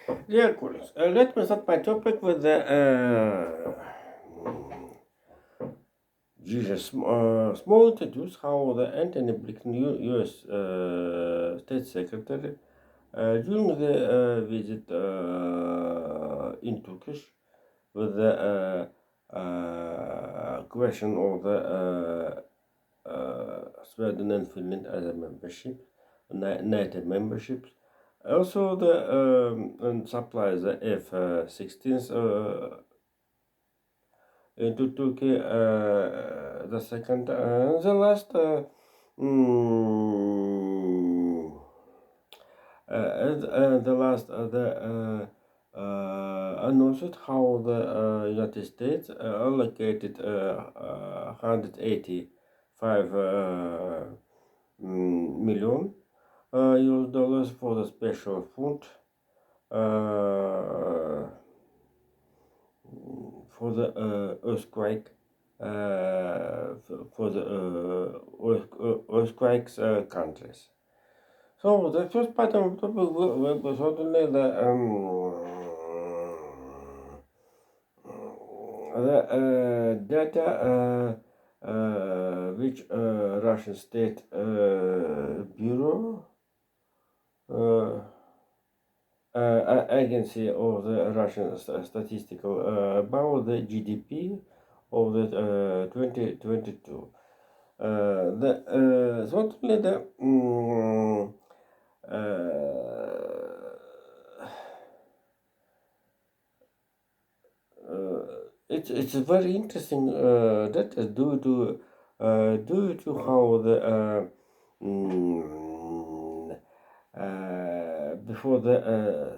Dear colleagues, let me start my topic with the Jesus. Small introduce how the Anthony Blinken, U.S. State Secretary, during the visit in Turkish, with the question of the Sweden and Finland as a membership, NATO memberships. Also, the and supplies the F-16s into Turkey. The second, the last, mm, the last, announced how the United States allocated 185 million US dollars for the special fund for the earthquake for the earthquakes countries. So the first part of the topic will be certainly the data which Russian State Bureau agency of the Russian statistical about the GDP of the 2022. Certainly the it's very interesting that due to how the before the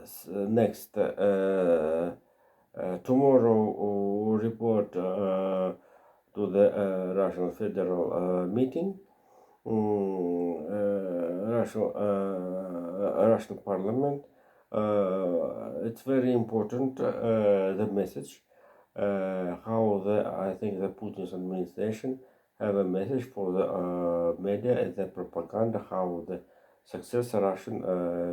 next tomorrow report to the Russian Federal meeting, Russian Parliament. It's very important the message how I think the Putin's administration have a message for the media and the propaganda how the success Russian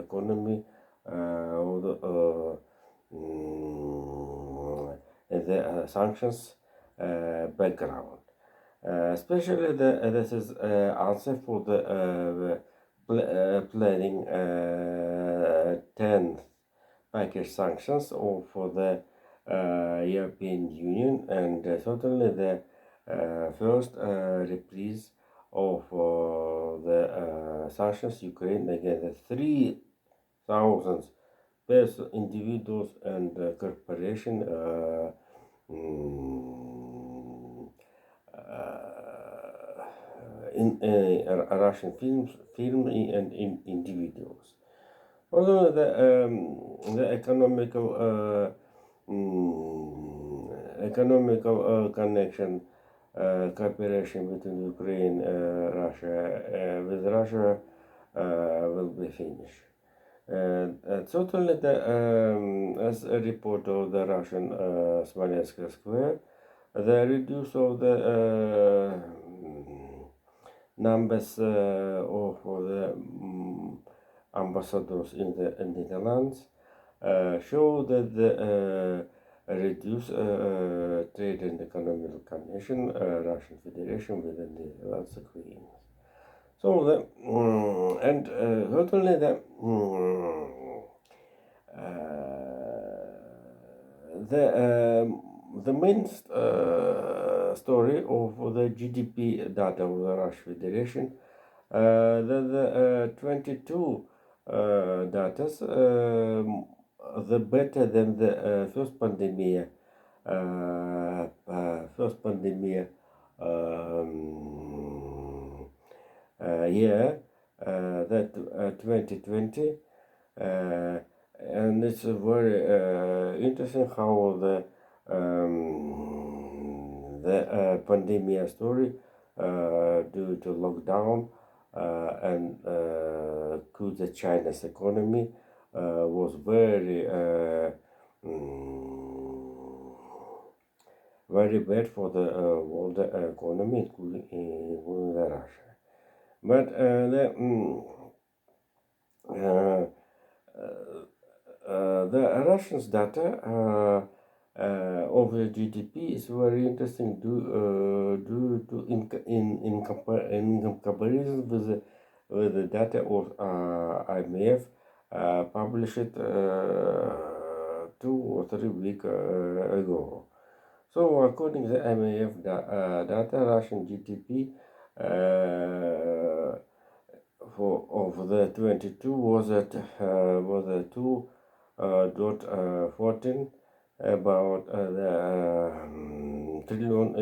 economy or the sanctions background. Especially this is answer for the planning 10th package sanctions or for the European Union, and certainly the first reprise of the sanctions Ukraine against the 3,000 individuals and corporation in Russian film and individuals. Although the economical connection cooperation between Ukraine, Russia, with Russia will be finished. Certainly, as a report of the Russian Smolensk Square, the reduce of the numbers of the ambassadors in the Netherlands show that the reduce trade and economic connection Russian Federation with the Netherlands agreement. So and certainly the main story of the GDP data of the Russian Federation, the 22 data, the better than the first pandemic. Year, that 2020, and it's very interesting how the pandemic story due to lockdown and could the China's economy was very very bad for the world economy, including the Russia. But The Russians' data of the GDP is very interesting due to in comparison with the data of IMF published 2 or 3 weeks ago. So, according to the IMF data, Russian GDP of the 22 was at 2.14 about the trillion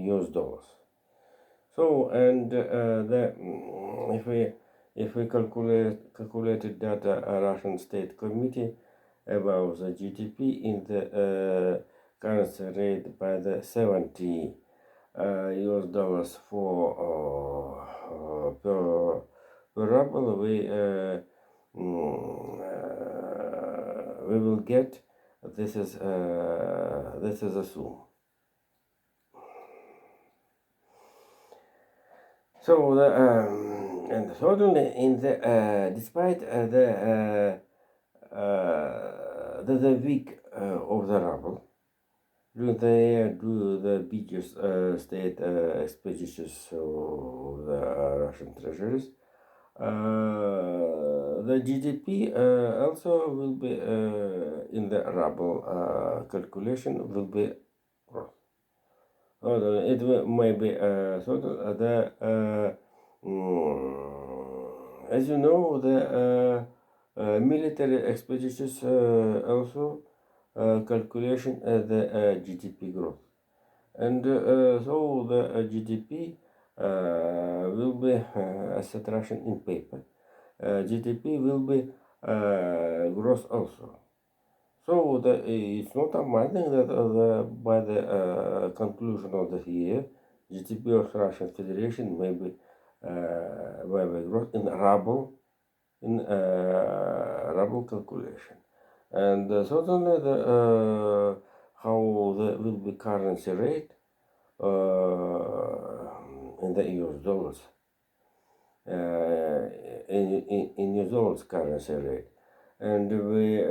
US dollars. So, and if we calculated data Russian State Committee about the GDP in the currency rate by the 70 US dollars for per ruble, we will get this is a sum. So and certainly in the despite the weak of the ruble, during the year, due the biggest state expenditures of the Russian treasuries, the GDP also will be in the ruble calculation will be growth. It may be as you know, the military expenditures also calculation the GDP growth, and so the GDP will be as a Russian in paper. GDP will be growth also. So it's not amazing that by the conclusion of the year, GDP of Russian Federation may be growth in ruble calculation, and certainly the how the will be currency rate in the US dollars, in US dollars currency rate, and we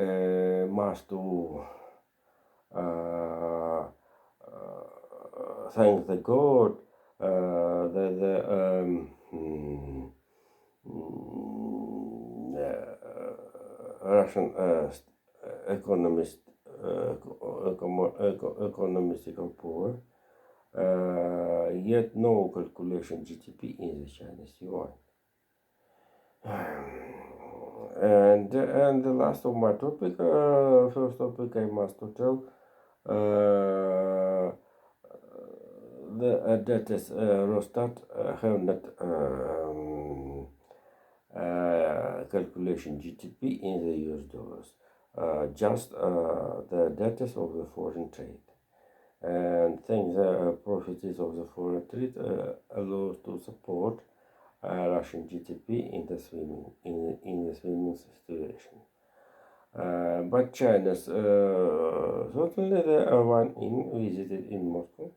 must do thank the God Russian economist economistical poor, yet no calculation GDP in the Chinese yuan. And the last of my topic, first topic I must to tell, the data Rostat have not calculation GDP in the US dollars, just the data of the foreign trade. And thanks the profits of the foreign trade allows to support Russian GDP in the swimming situation. But China's certainly the one visited in Moscow,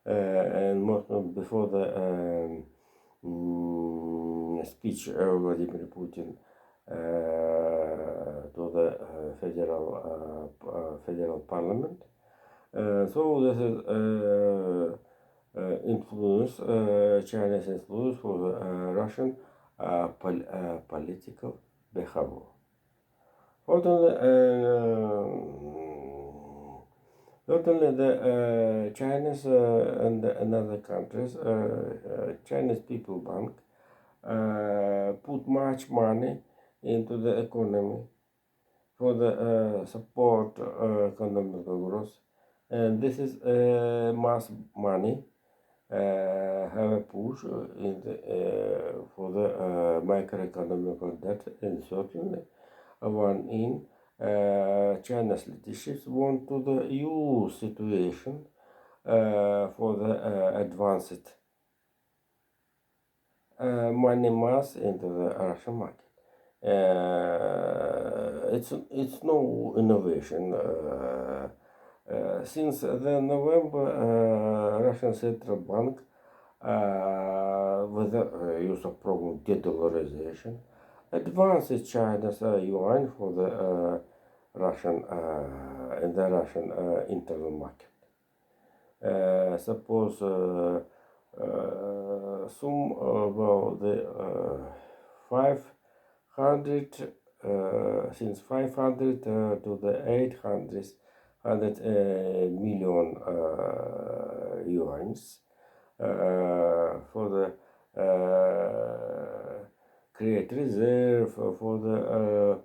and Moscow before the speech of Vladimir Putin to the federal parliament. So this is influence, China's influence for the Russian political behavior. Not only the Chinese and another countries, Chinese People Bank put much money into the economy for the support economic growth, and this is mass money have a push in the, for the microeconomic data, and certainly one in China's leadership want to the use situation for the advanced money mass into the Russian market. It's no innovation. Since the November, Russian Central Bank, with the use of program de-dollarization, advanced China's yuan for the Russian in the Russian internal market. Suppose some about the 500 since 500 to the 800 million yuans for the create reserve for the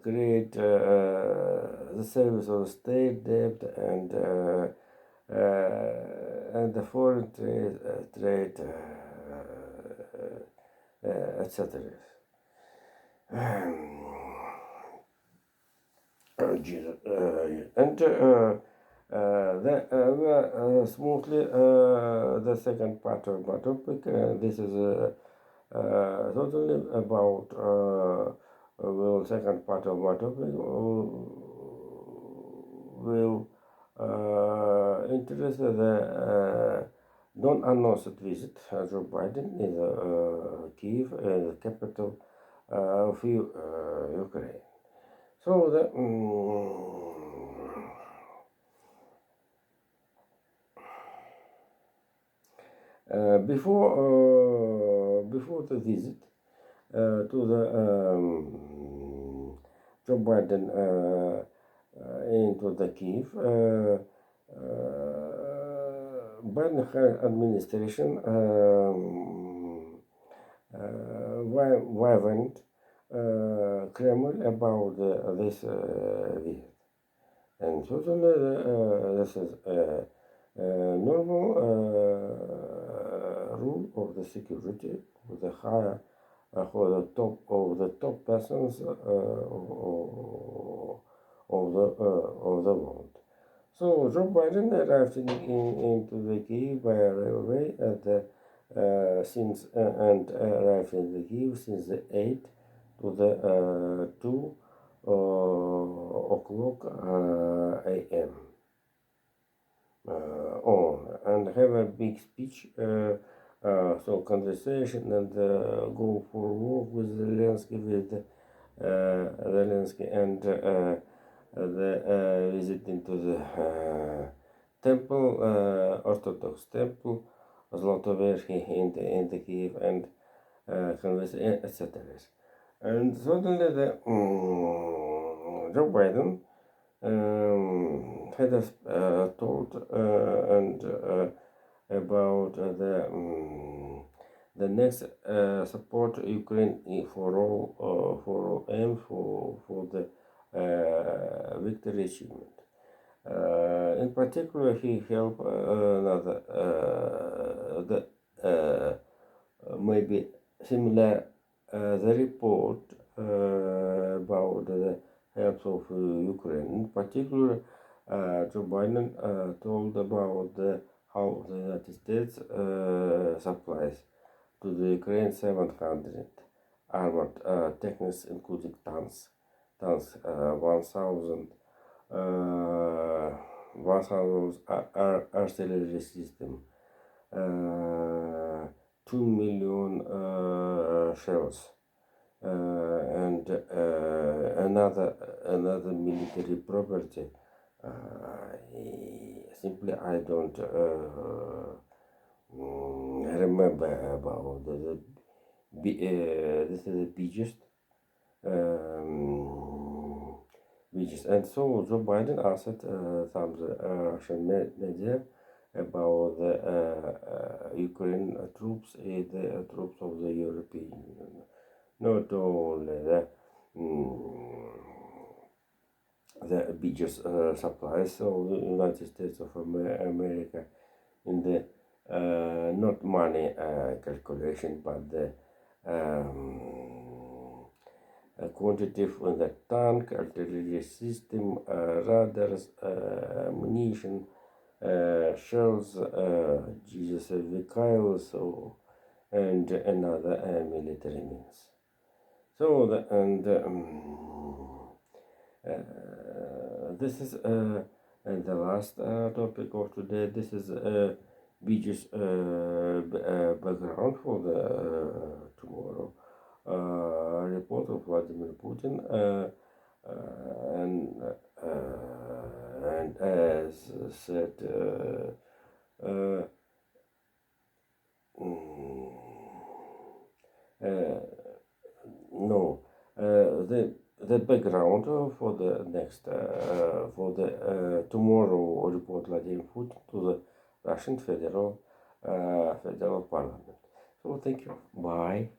create the service of state debt and the foreign trade etc. Jesus. And smoothly the second part of my topic. This is totally about well, second part of my topic will interest the non-announced visit Joe Biden in Kiev, the capital of Ukraine. So the before the visit to the Joe Biden into the Kiev, Biden administration warned Kremlin about this visit, and certainly this is normal rule of the security with the higher for the top persons of the world. So Joe Biden arrived into the Kiev by railway at the and arrived in the Kiev since the 8 to the 2 o'clock a.m. On and have a big speech. So conversation and go for a walk with Zelensky and the visit into the temple, Orthodox temple, Zlotoversky in the Kiev and conversation, etc. And suddenly the Joe Biden had told and about the next support Ukraine for all aim for the victory achievement. In particular, he helped another maybe similar the report about the help of Ukraine. In particular, Joe Biden told about how the United States supplies to the Ukraine 700 armored techniques, including tanks, 1,000 artillery system, 2 million shells, and another military property. Simply, I don't remember about this is the biggest. And so Joe Biden asked some Russian media about the Ukraine troops and the troops of the European Union. Not only the biggest supplies of the United States of America in the not money calculation, but the quantity for the tank, artillery system, radars, ammunition, shells, Jesus vehicles, and another military means. So this is and the last topic of today. This is biggest background for the tomorrow report of Vladimir Putin, and as said, uh, mm, uh, no, the background for the next for the tomorrow report Vladimir Putin to the Russian Federal Parliament. So thank you. Bye.